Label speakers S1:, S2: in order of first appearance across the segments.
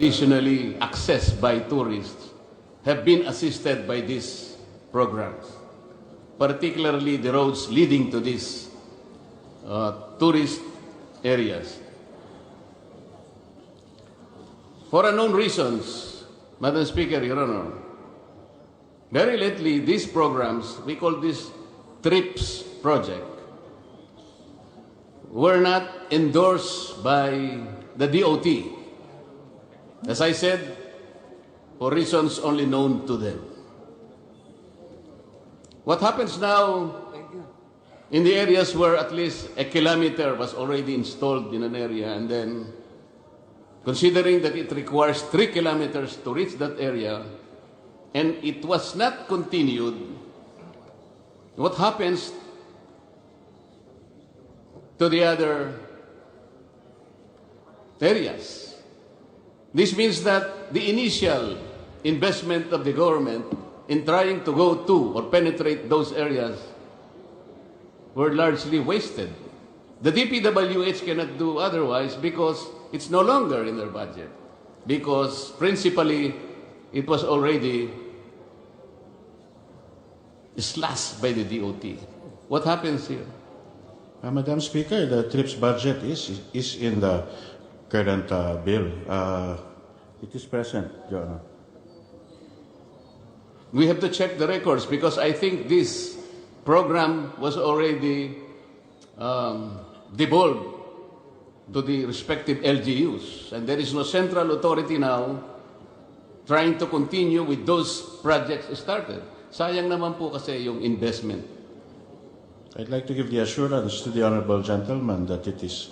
S1: traditionally accessed by tourists have been assisted by these programs, particularly the roads leading to these tourist areas. For unknown reasons, Madam Speaker, Your Honor, very lately these programs, we call this TRIPS project, were not endorsed by the DOT. As I said, for reasons only known to them. What happens now in the areas where at least a kilometer was already installed in an area, and then considering that it requires 3 kilometers to reach that area, and it was not continued, what happens to the other areas? This means that the initial investment of the government in trying to go to or penetrate those areas were largely wasted. The DPWH cannot do otherwise because it's no longer in their budget, because principally it was already slashed by the DOT. What happens here?
S2: Madam Speaker, the TRIPS budget is in the current bill. It is present, Your Honor.
S1: We have to check the records because I think this program was already devolved to the respective LGUs, and there is no central authority now trying to continue with those projects started. Sayang naman po kasi yung investment.
S2: I'd like to give the assurance to the honorable gentleman that it is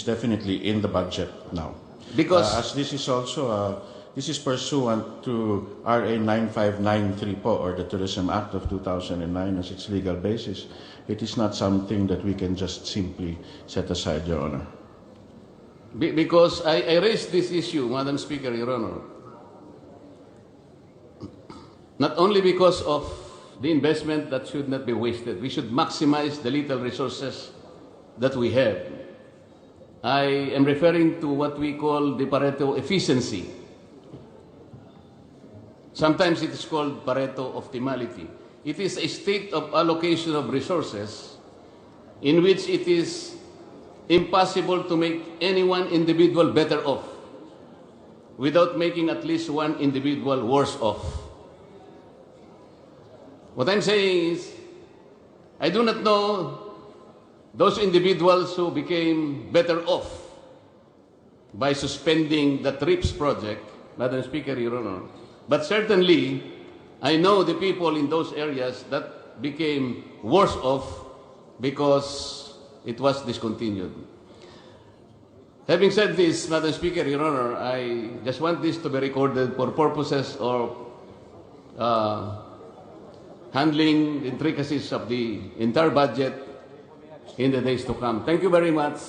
S2: definitely in the budget now.
S1: Because
S2: as this is also this is pursuant to RA 9593 po, or the Tourism Act of 2009 as its legal basis. It is not something that we can just simply set aside, Your Honor.
S1: Because I raised this issue, Madam Speaker, Your Honor, not only because of the investment that should not be wasted. We should maximize the little resources that we have. I am referring to what we call the Pareto efficiency. Sometimes it is called Pareto optimality. It is a state of allocation of resources in which it is impossible to make any one individual better off without making at least one individual worse off. What I'm saying is, I do not know those individuals who became better off by suspending the TRIPS project, Madam Speaker, Your Honor. But certainly, I know the people in those areas that became worse off because it was discontinued. Having said this, Madam Speaker, Your Honor, I just want this to be recorded for purposes of handling the intricacies of the entire budget in the days to come. Thank you very much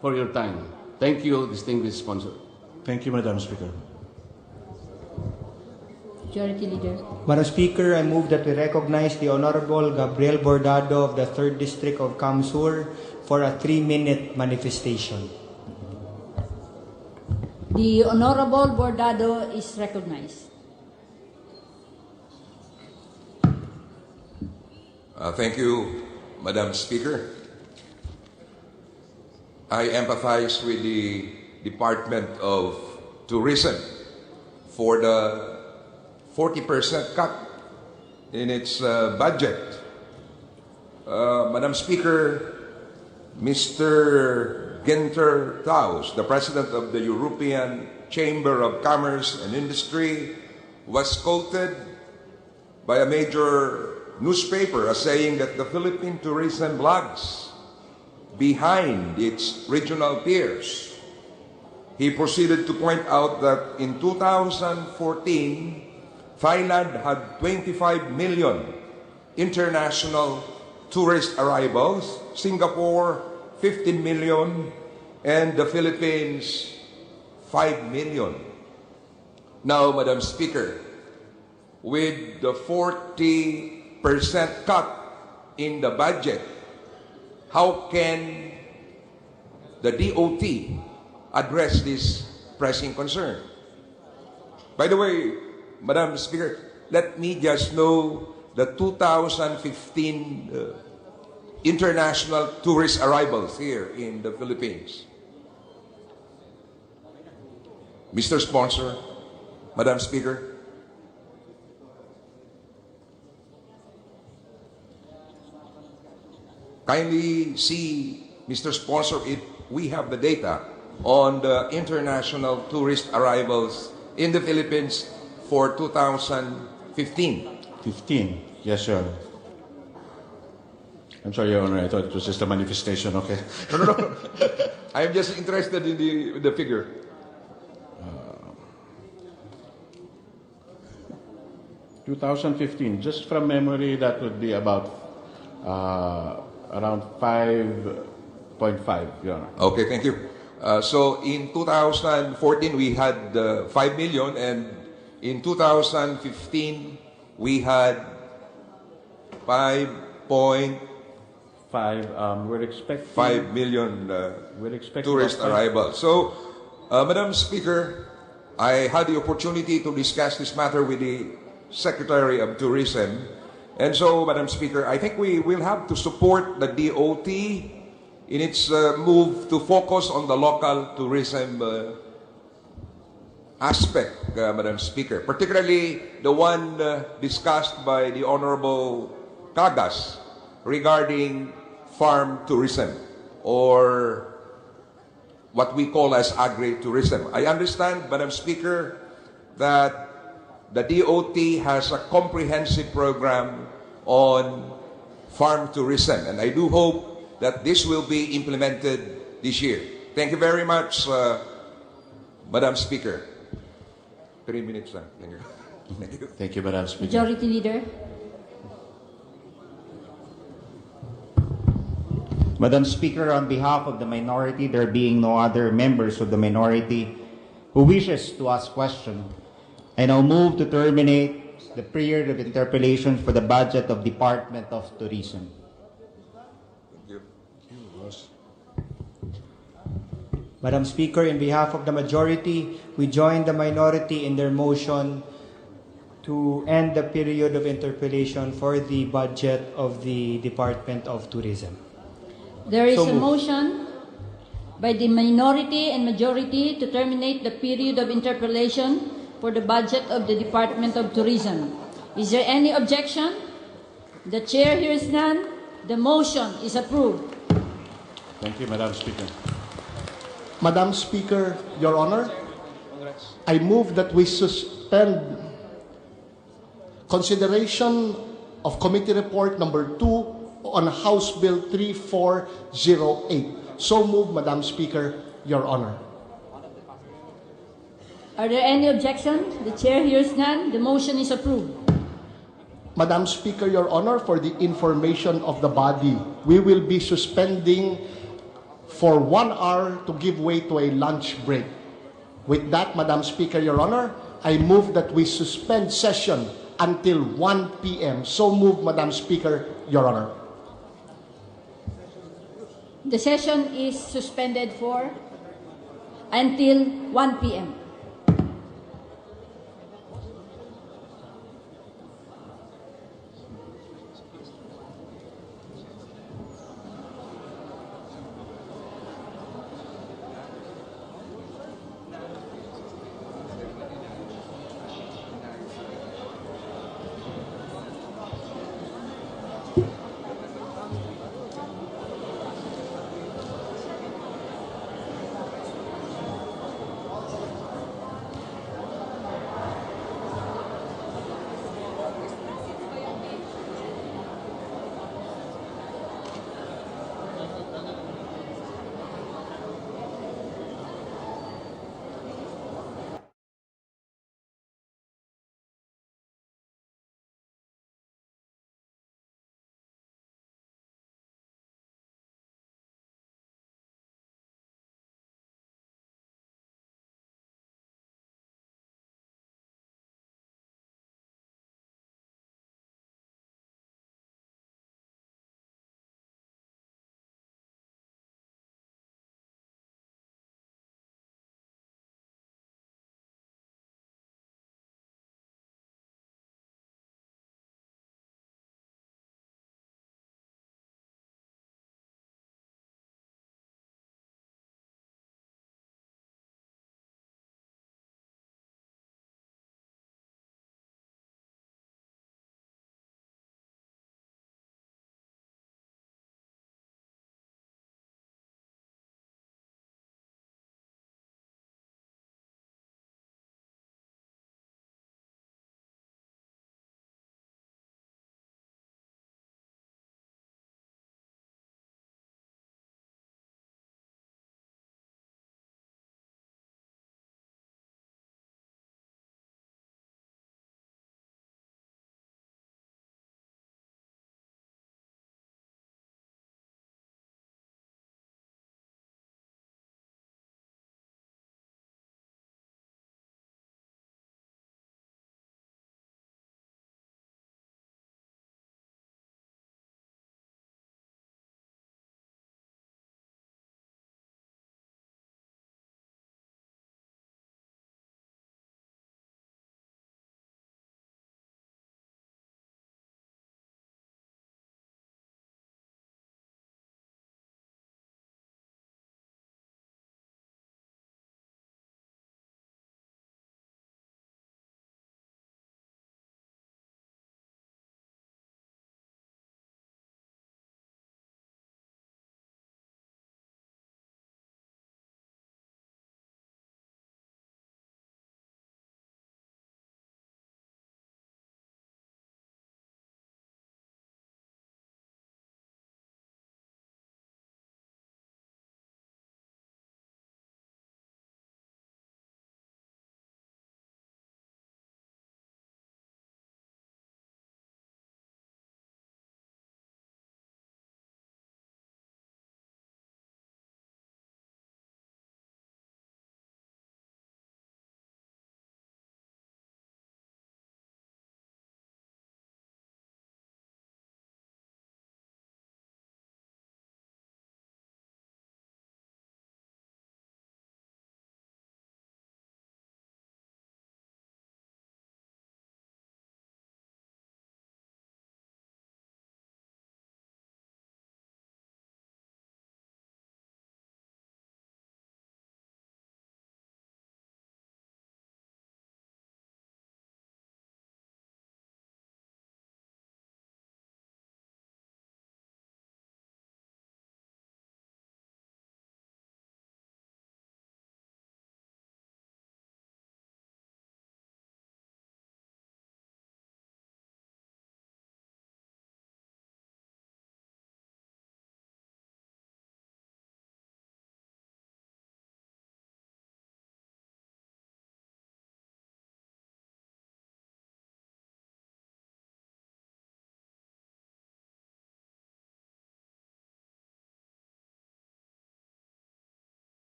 S1: for your time. Thank you, distinguished sponsor.
S2: Thank you, Madam Speaker.
S3: Majority Leader.
S4: Madam Speaker, I move that we recognize the Honorable Gabriel Bordado of the 3rd District of Kamsur for a 3-minute manifestation.
S3: The Honorable Bordado is recognized.
S5: Thank you, Madam Speaker. I empathize with the Department of Tourism for the 40% cut in its budget. Madam Speaker, Mr. Günther Taus, the President of the European Chamber of Commerce and Industry, was quoted by a major newspaper as saying that the Philippine tourism lags behind its regional peers. He proceeded to point out that in 2014, Thailand had 25 million international tourist arrivals, Singapore 15 million, and the Philippines 5 million. Now, Madam Speaker, with the 40% cut in the budget, how can the DOT address this pressing concern? By the way, Madam Speaker, let me just know the 2015 international tourist arrivals here in the Philippines. Mr. Sponsor, Madam Speaker. Kindly see, Mr. Sponsor, if we have the data on the international tourist arrivals in the Philippines for 2015.
S2: 15. Yes, Your Honor. I'm sorry, Your Honor. I thought it was just a manifestation, okay?
S5: No. I'm just interested in the figure.
S2: 2015, just from memory, that would be about around 5.5, Your Honor.
S5: Okay, thank you. So in 2014, we had 5 million, and in 2015, we had 5.5
S2: We're expecting
S5: million
S2: we're expecting
S5: tourist
S2: about
S5: arrivals. So, Madam Speaker, I had the opportunity to discuss this matter with the Secretary of Tourism. And so, Madam Speaker, I think we will have to support the DOT in its move to focus on the local tourism aspect, Madam Speaker, particularly the one discussed by the Honorable Cagas regarding farm tourism, or what we call as agri-tourism. I understand, Madam Speaker, that the DOT has a comprehensive program on farm tourism, and I do hope that this will be implemented this year. Thank you very much, Madam Speaker. 3 minutes lang. Thank you. Thank you.
S2: Thank you, Madam Speaker.
S3: Majority Leader.
S6: Madam Speaker, on behalf of the minority, there being no other members of the minority who wishes to ask question, I now move to terminate the period of interpellation for the budget of Department of Tourism.
S5: Thank you.
S4: Madam Speaker, in behalf of the majority, we join the minority in their motion to end the period of interpellation for the budget of the Department of Tourism.
S3: There is
S4: So
S3: a
S4: moved.
S3: motion by the minority and majority to terminate the period of interpellation for the budget of the Department of Tourism. Is there any objection? The chair hears none. The motion is approved.
S2: Thank you, Madam Speaker.
S7: Madam Speaker, Your Honor, I move that we suspend consideration of Committee Report Number 2 on House Bill 3408. So move, Madam Speaker, Your Honor.
S3: Are there any objections? The chair hears none. The motion is approved.
S7: Madam Speaker, Your Honor, for the information of the body, we will be suspending for 1 hour to give way to a lunch break. With that, Madam Speaker, Your Honor, I move that we suspend session until 1 p.m. So move, Madam Speaker, Your Honor.
S3: The session is suspended for until 1 p.m.